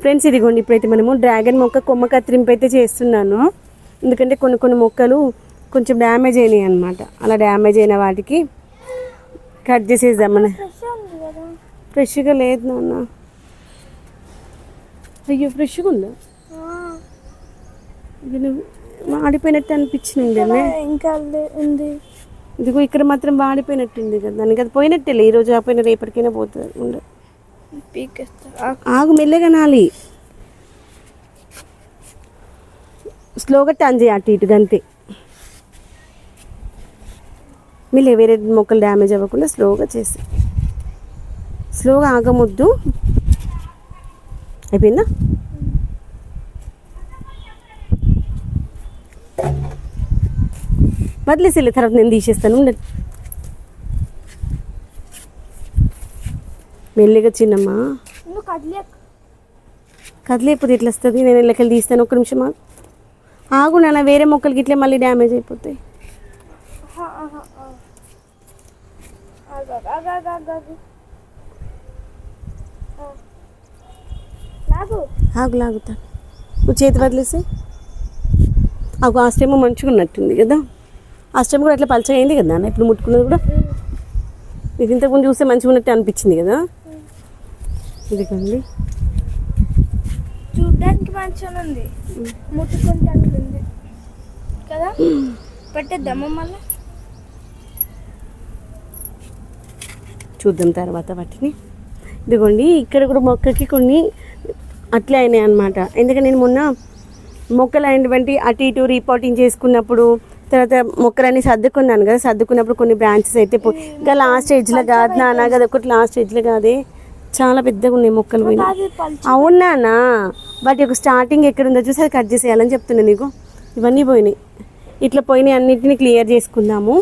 Friends ఇదిగోండి, ఇప్పుడైతే మనము డ్రాగన్ మొక్క కొమ్మ కత్తిరింపు అయితే చేస్తున్నాను. ఎందుకంటే కొన్ని మొక్కలు కొంచెం డ్యామేజ్ అయినాయి అనమాట. అలా డ్యామేజ్ అయిన వాటికి కట్ చేసేద్దామని. ఫ్రెష్గా లేదు నాన్న. అయ్యో ఫ్రెష్గా ఉందా? ఇది వాడిపోయినట్టు అనిపించింది. ఇంకా ఉంది. ఇదిగో ఇక్కడ మాత్రం వాడిపోయినట్టుంది కదా, దానికి అది పోయినట్టేలే. ఈరోజు ఆపోయిన రేపటికైనా పోతుంది. ఉండ ఆగు, మెల్లగా నాలి. స్లోగా టర్న్ చేయి అటు ఇటుగా అంతే. మళ్ళీ వేరే మొక్కలు డ్యామేజ్ అవ్వకుండా స్లోగా చేసి, స్లోగా ఆగమొద్దు. అయిపోయిందా? వదిలేసేలే, తర్వాత నేను తీసేస్తాను. మెల్లిగా చిన్నమ్మా, కదిలేకపోతే ఎట్లా వస్తుంది? నేను ఇళ్ళకెళ్ళి తీస్తాను. ఒక్క నిమిషం ఆగు నాన్న, వేరే మొక్కలకి ఇట్లా మళ్ళీ డ్యామేజ్ అయిపోతాయి. ఆగు, లాగుతా. నువ్వు చేతి వదిలేసి ఆగు. ఆ స్టెమ్ మంచిగా ఉన్నట్టుంది కదా, ఆ స్టెమ్ కూడా అట్లా పలచగా అయింది కదా నాన్న. ఇప్పుడు ముట్టుకున్నది కూడా ఇది ఇంతకుముందు చూస్తే మంచిగా ఉన్నట్టు అనిపించింది కదా. ఇదిగోండి, చూడ్డానికి మంచిగా ఉంది, ముట్టుకుంటే అట్లుంది కదా. పెట్టేద్దామా మళ్ళీ? చూద్దాం తర్వాత వాటిని. ఇదిగోండి, ఇక్కడ కూడా మొక్కకి కొన్ని అట్లే అయినాయి అనమాట. ఎందుకంటే నేను మొన్న మొక్కలు అయినటువంటి అటు ఇటు రీపాటింగ్ చేసుకున్నప్పుడు, తర్వాత మొక్కలన్నీ సర్దుకున్నాను కదా, సర్దుకున్నప్పుడు కొన్ని బ్రాంచెస్ అయితే ఇంకా లాస్ట్ స్టేజ్లో కాదు నాన్న, కదా ఒకటి లాస్ట్ స్టేజ్లో కాదే, చాలా పెద్దగా ఉన్నాయి మొక్కలు పోయినాయి. అవునానా, వాటి యొక్క స్టార్టింగ్ ఎక్కడ ఉందో చూసి అది కట్ చేసేయాలని చెప్తున్నాను నీకు. ఇవన్నీ పోయినాయి. ఇట్లా పోయినాయి అన్నింటినీ క్లియర్ చేసుకుందాము.